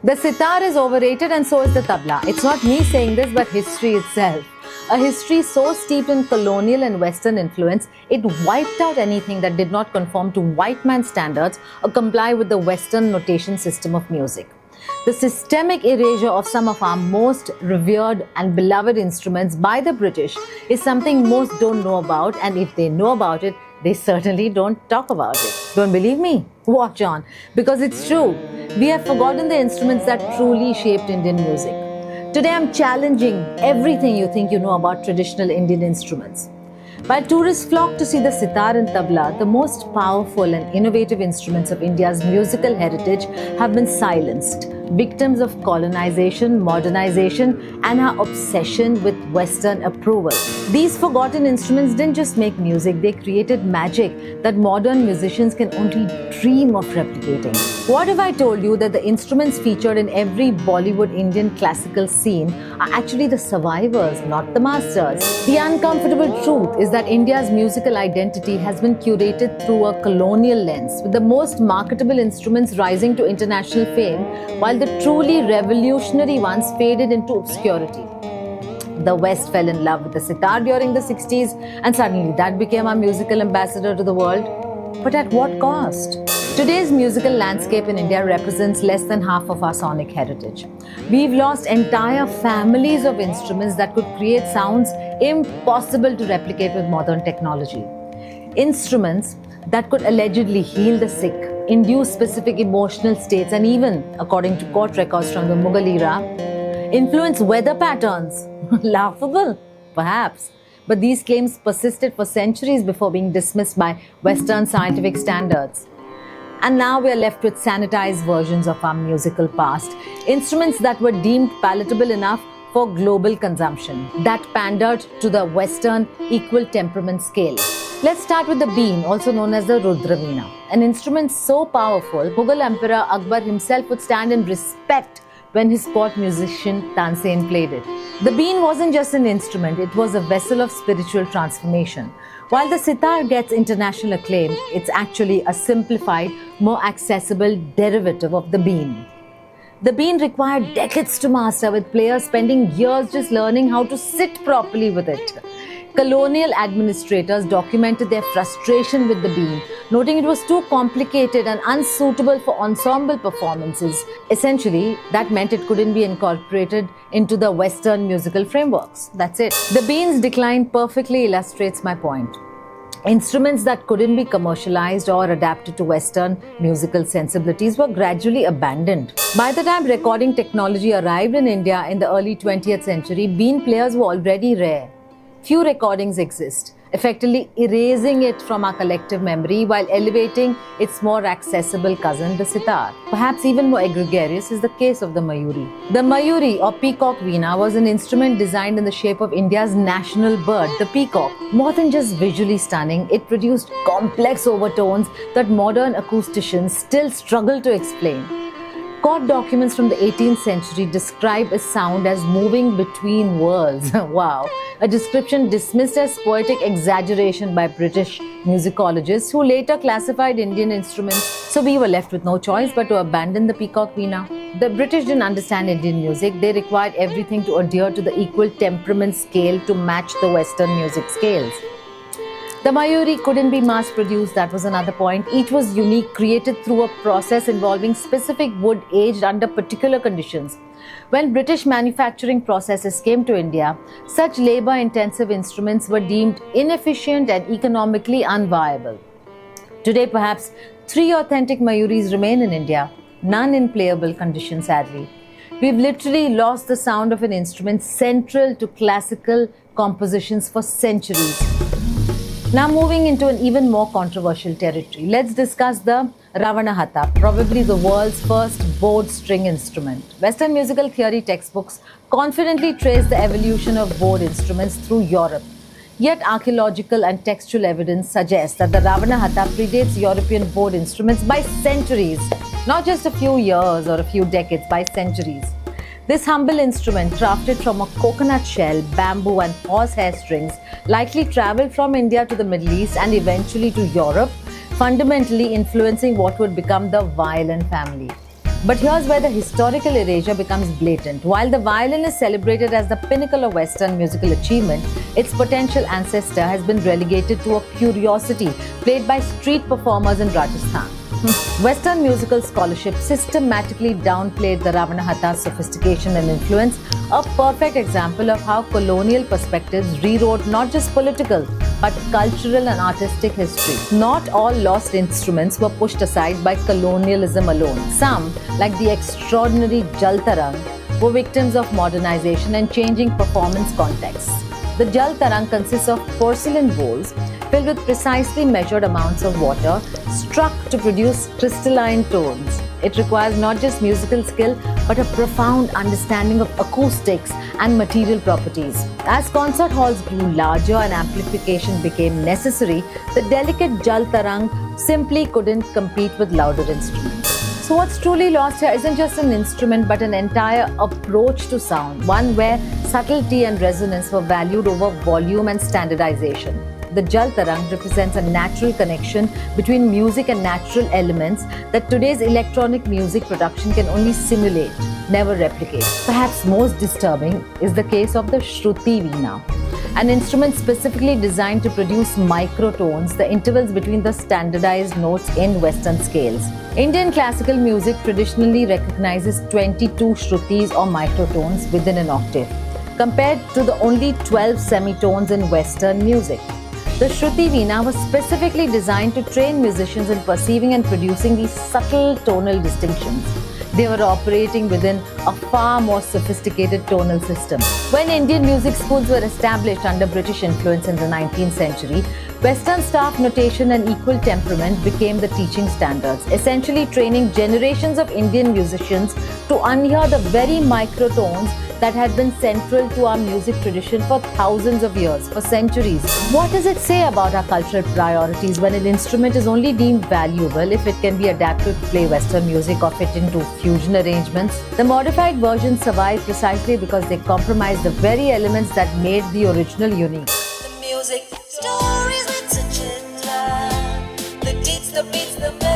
The sitar is overrated and so is the tabla. It's not me saying this, but history itself. A history so steeped in colonial and Western influence, it wiped out anything that did not conform to white man's standards or comply with the Western notation system of music. The systemic erasure of some of our most revered and beloved instruments by the British is something most don't know about, and if they know about it, they certainly don't talk about it. Don't believe me? Watch on, because it's true. We have forgotten the instruments that truly shaped Indian music. Today I'm challenging everything you think you know about traditional Indian instruments. While tourists flock to see the sitar and tabla, the most powerful and innovative instruments of India's musical heritage have been silenced, victims of colonization, modernization, and our obsession with Western approval. These forgotten instruments didn't just make music, they created magic that modern musicians can only dream of replicating. What if I told you that the instruments featured in every Bollywood Indian classical scene are actually the survivors, not the masters? The uncomfortable truth is that India's musical identity has been curated through a colonial lens, with the most marketable instruments rising to international fame, while the truly revolutionary ones faded into obscurity. The West fell in love with the sitar during the 60s, and suddenly that became our musical ambassador to the world. But at what cost? Today's musical landscape in India represents less than half of our sonic heritage. We've lost entire families of instruments that could create sounds impossible to replicate with modern technology. Instruments that could allegedly heal the sick, induce specific emotional states, and even, according to court records from the Mughal era, influence weather patterns. Laughable? Perhaps. But these claims persisted for centuries before being dismissed by Western scientific standards. And now we are left with sanitized versions of our musical past, instruments that were deemed palatable enough for global consumption, that pandered to the Western equal temperament scale. Let's start with the bean, also known as the Rudra Veena, an instrument so powerful, Mughal Emperor Akbar himself would stand in respect when his court musician Tansen played it. The bean wasn't just an instrument, it was a vessel of spiritual transformation. While the sitar gets international acclaim, it's actually a simplified, more accessible derivative of the bean. The bean required decades to master, with players spending years just learning how to sit properly with it. Colonial administrators documented their frustration with the bean, noting it was too complicated and unsuitable for ensemble performances. Essentially, that meant it couldn't be incorporated into the Western musical frameworks. That's it. The bean's decline perfectly illustrates my point. Instruments that couldn't be commercialized or adapted to Western musical sensibilities were gradually abandoned. By the time recording technology arrived in India in the early 20th century, bean players were already rare. Few recordings exist, effectively erasing it from our collective memory while elevating its more accessible cousin, the sitar. Perhaps even more egregious is the case of the Mayuri. The Mayuri, or Peacock Veena, was an instrument designed in the shape of India's national bird, the peacock. More than just visually stunning, it produced complex overtones that modern acousticians still struggle to explain. Court documents from the 18th century describe a sound as moving between worlds. Wow! A description dismissed as poetic exaggeration by British musicologists who later classified Indian instruments. So we were left with no choice but to abandon the Peacock Veena. The British didn't understand Indian music. They required everything to adhere to the equal temperament scale to match the Western music scales. The Mayuri couldn't be mass-produced, that was another point. Each was unique, created through a process involving specific wood aged under particular conditions. When British manufacturing processes came to India, such labor-intensive instruments were deemed inefficient and economically unviable. Today, perhaps 3 authentic Mayuris remain in India, none in playable condition, sadly. We've literally lost the sound of an instrument central to classical compositions for centuries. Now moving into an even more controversial territory, let's discuss the Ravanahatha, probably the world's first bowed string instrument. Western musical theory textbooks confidently trace the evolution of bowed instruments through Europe. Yet archaeological and textual evidence suggests that the Ravanahatha predates European bowed instruments by centuries, not just a few years or a few decades, by centuries. This humble instrument, crafted from a coconut shell, bamboo and horsehair strings, likely traveled from India to the Middle East and eventually to Europe, fundamentally influencing what would become the violin family. But here's where the historical erasure becomes blatant. While the violin is celebrated as the pinnacle of Western musical achievement, its potential ancestor has been relegated to a curiosity played by street performers in Rajasthan. Western musical scholarship systematically downplayed the Ravanahatha's sophistication and influence, a perfect example of how colonial perspectives rewrote not just political but cultural and artistic history. Not all lost instruments were pushed aside by colonialism alone. Some, like the extraordinary Jal Tarang, were victims of modernization and changing performance contexts. The Jal Tarang consists of porcelain bowls filled with precisely measured amounts of water struck to produce crystalline tones. It requires not just musical skill but a profound understanding of acoustics and material properties. As concert halls grew larger and amplification became necessary, the delicate Jal Tarang simply couldn't compete with louder instruments. So what's truly lost here isn't just an instrument but an entire approach to sound, one where subtlety and resonance were valued over volume and standardization. The Jal Tarang represents a natural connection between music and natural elements that today's electronic music production can only simulate, never replicate. Perhaps most disturbing is the case of the Shruti Veena, an instrument specifically designed to produce microtones, the intervals between the standardized notes in Western scales. Indian classical music traditionally recognizes 22 shrutis or microtones within an octave, compared to the only 12 semitones in Western music. The Shruti Veena was specifically designed to train musicians in perceiving and producing these subtle tonal distinctions. They were operating within a far more sophisticated tonal system. When Indian music schools were established under British influence in the 19th century, Western staff notation and equal temperament became the teaching standards, essentially training generations of Indian musicians to unhear the very microtones that had been central to our music tradition for thousands of years, for centuries. What does it say about our cultural priorities when an instrument is only deemed valuable if it can be adapted to play Western music or fit into fusion arrangements? The modified versions survive precisely because they compromise the very elements that made the original unique. The music, stories with Suchitra, the beats, the